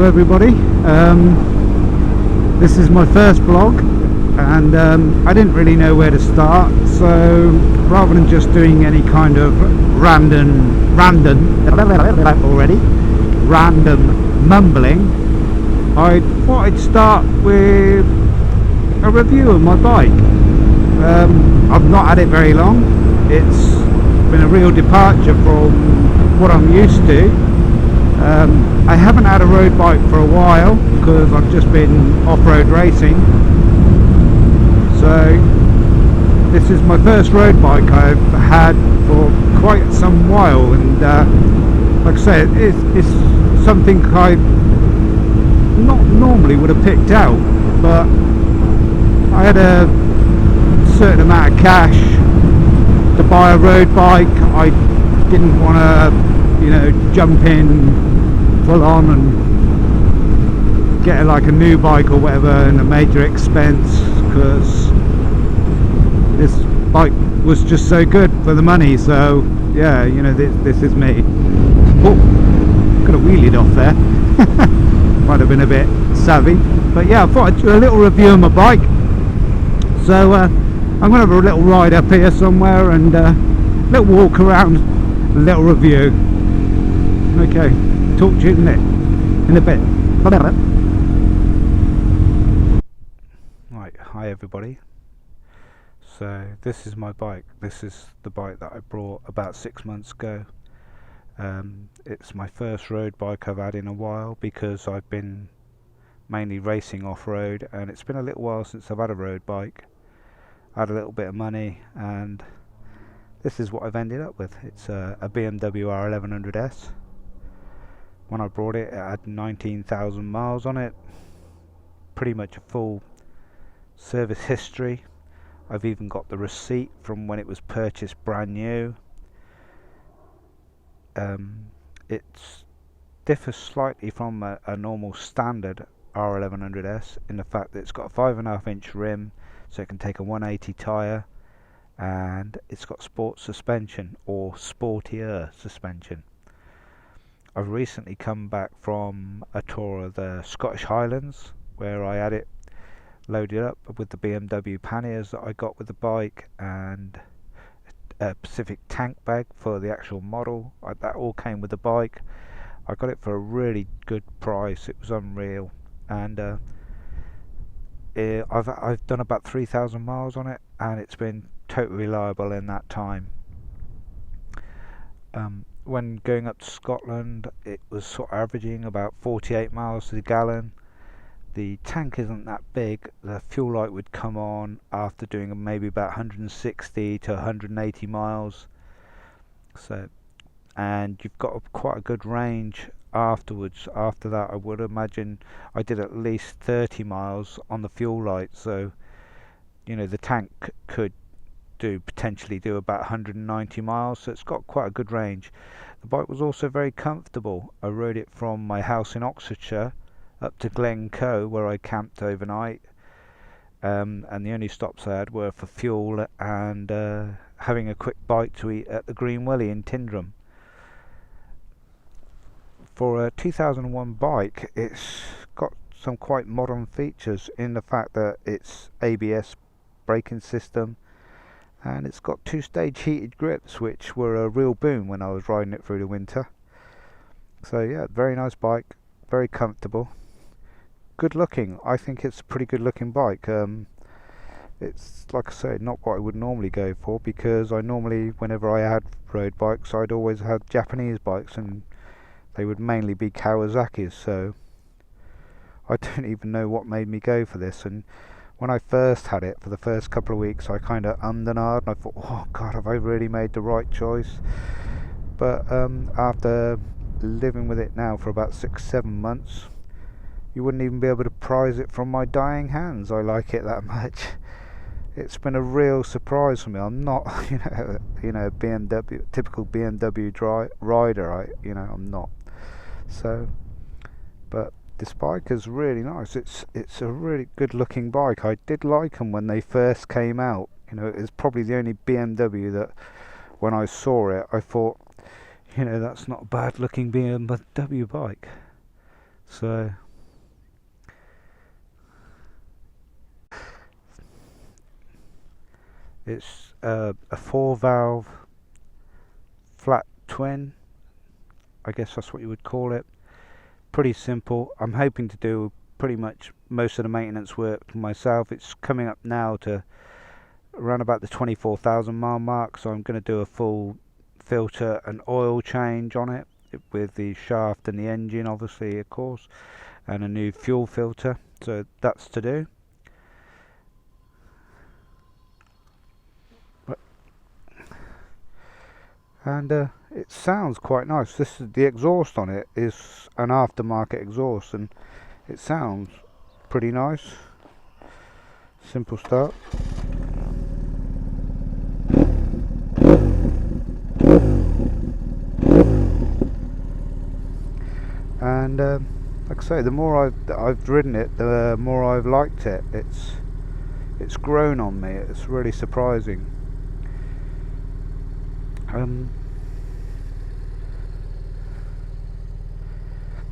everybody. This is my first vlog, and I didn't really know where to start, so rather than just doing any kind of random mumbling, I thought I'd start with a review of my bike. I've not had it very long. It's been a real departure from what I'm used to. I haven't had a road bike for a while because I've just been off-road racing, so this is my first road bike I've had for quite some while, and like I said, it's something I not normally would have picked out, but I had a certain amount of cash to buy a road bike. I didn't want to, jump in full on and get like a new bike or whatever and a major expense, because this bike was just so good for the money. So yeah, this is me. Oh, could have wheelied off there. Might have been a bit savvy, but yeah, I thought I'd do a little review of my bike. So I'm gonna have a little ride up here somewhere and a little walk around, a little review. Okay, talk to you in a bit. Right, hi everybody. So this is my bike. This is the bike that I brought about 6 months ago. It's my first road bike I've had in a while, because I've been mainly racing off-road, and it's been a little while since I've had a road bike. I had a little bit of money, and this is what I've ended up with. It's a BMW R1100S. When I brought it, it had 19,000 miles on it, pretty much a full service history. I've even got the receipt from when it was purchased brand new. It differs slightly from a normal standard R1100S in the fact that it's got a 5.5-inch rim, so it can take a 180 tyre, and it's got sport suspension, or sportier suspension. I've recently come back from a tour of the Scottish Highlands, where I had it loaded up with the BMW panniers that I got with the bike, and a Pacific tank bag for the actual model. That all came with the bike. I got it for a really good price. It was unreal, and I've done about 3,000 miles on it, and it's been totally reliable in that time. When going up to Scotland, it was sort of averaging about 48 miles to the gallon. The tank isn't that big. The fuel light would come on after doing maybe about 160 to 180 miles. So, and you've got quite a good range afterwards. After that, I would imagine I did at least 30 miles on the fuel light. So, the tank could potentially do about 190 miles, so it's got quite a good range. The bike was also very comfortable. I rode it from my house in Oxfordshire up to Glencoe, where I camped overnight, and the only stops I had were for fuel and having a quick bite to eat at the Green Welly in Tyndrum. For a 2001 bike, it's got some quite modern features in the fact that it's ABS braking system, and it's got 2-stage heated grips, which were a real boon when I was riding it through the winter. So yeah, very nice bike, very comfortable, good looking. I think it's a pretty good looking bike. It's, like I say, not what I would normally go for, because whenever I had road bikes, I'd always had Japanese bikes, and they would mainly be Kawasaki's, so I don't even know what made me go for this. And when I first had it, for the first couple of weeks, I kind of ummed and ahed, and I thought, oh god, have I really made the right choice? But after living with it now for about 6-7 months, you wouldn't even be able to prise it from my dying hands. I like it that much. It's been a real surprise for me. I'm not, BMW, typical BMW rider. I'm not. So, but this bike is really nice. It's a really good looking bike. I did like them when they first came out. It's probably the only BMW that when I saw it I thought, that's not a bad looking BMW bike. So it's a 4-valve flat twin, I guess that's what you would call it. Pretty simple. I'm hoping to do pretty much most of the maintenance work myself. It's coming up now to around about the 24,000 mile mark, so I'm going to do a full filter and oil change on it with the shaft and the engine, obviously, of course, and a new fuel filter. So that's to do. And it sounds quite nice. This is the exhaust on it is an aftermarket exhaust, and it sounds pretty nice. Simple start. And like I say, the more I've ridden it, the more I've liked it. It's grown on me. It's really surprising.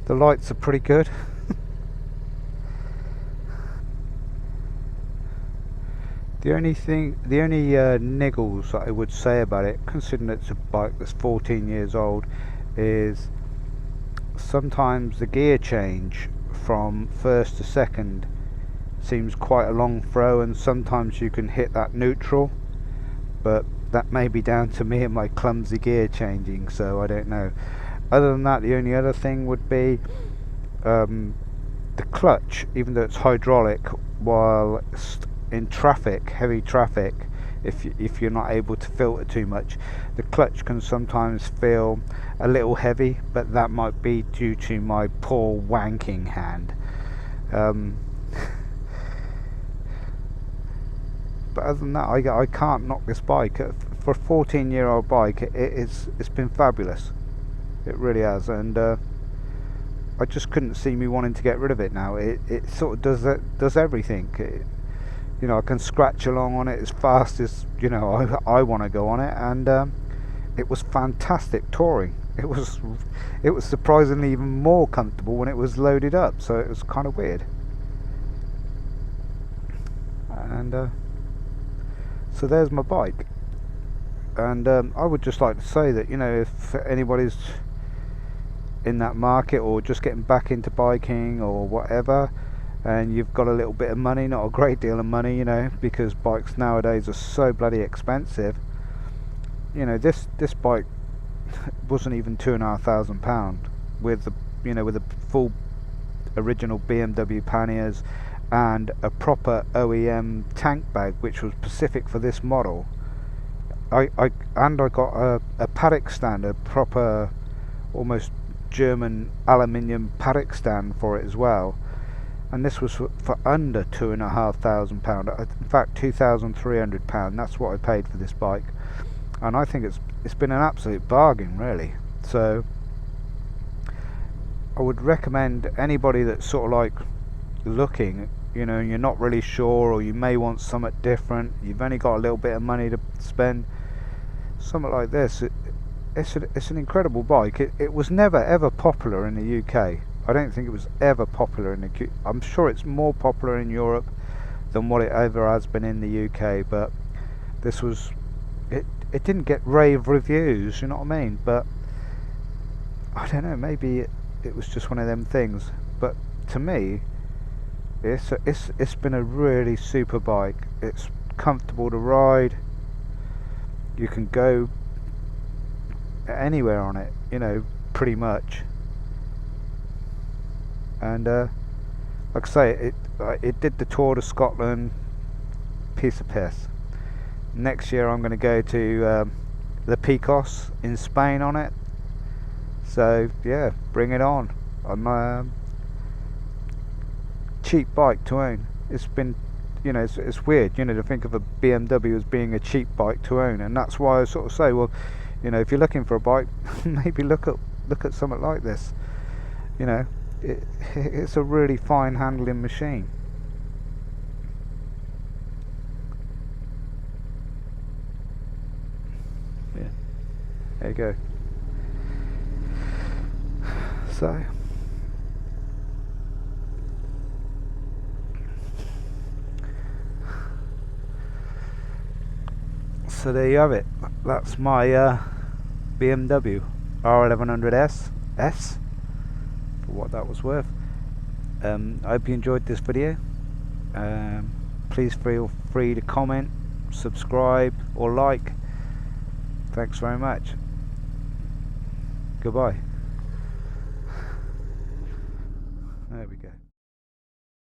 The lights are pretty good. The only niggles that I would say about it, considering it's a bike that's 14 years old, is sometimes the gear change from first to second seems quite a long throw, and sometimes you can hit that neutral, but that may be down to me and my clumsy gear changing, so I don't know. Other than that, the only other thing would be the clutch. Even though it's hydraulic, while in traffic, heavy traffic, if you're not able to filter too much, the clutch can sometimes feel a little heavy, but that might be due to my poor wanking hand. But other than that, I can't knock this bike. For a 14-year-old bike, it's been fabulous. It really has, and I just couldn't see me wanting to get rid of it now. It sort of does everything. You know, I can scratch along on it as fast as, you know, I want to go on it, and it was fantastic touring. It was surprisingly even more comfortable when it was loaded up, so it was kind of weird. And so there's my bike, and I would just like to say that, you know, if anybody's in that market or just getting back into biking or whatever, and you've got a little bit of money, not a great deal of money, you know, because bikes nowadays are so bloody expensive, you know, this bike wasn't even £2,500 with the, you know, with a full original BMW panniers and a proper OEM tank bag, which was specific for this model. I got a paddock stand, a proper almost German aluminium paddock stand for it as well, and this was for under £2,500. In fact, £2,300. That's what I paid for this bike, and I think it's been an absolute bargain, really. So I would recommend anybody that's sort of like looking, you know, you're not really sure, or you may want something different, you've only got a little bit of money to spend, something like this. It's an incredible bike. It was never ever popular in the UK. I don't think it was ever popular in the UK. I'm sure it's more popular in Europe than what it ever has been in the UK, but this was, it didn't get rave reviews, you know what I mean, but I don't know, maybe it was just one of them things, but to me it's been a really super bike. It's comfortable to ride, you can go anywhere on it, you know, pretty much. And like I say, it did the tour to Scotland, piece of piss. Next year I'm going to go to the Picos in Spain on it, so yeah, bring it on. I'm cheap bike to own. It's been, you know, it's weird, you know, to think of a BMW as being a cheap bike to own, and that's why I sort of say, well, you know, if you're looking for a bike, maybe look at something like this. You know, it's a really fine handling machine. Yeah, there you go. So So there you have it. That's my BMW R1100S, for what that was worth. I hope you enjoyed this video. Please feel free to comment, subscribe or like. Thanks very much. Goodbye. There we go.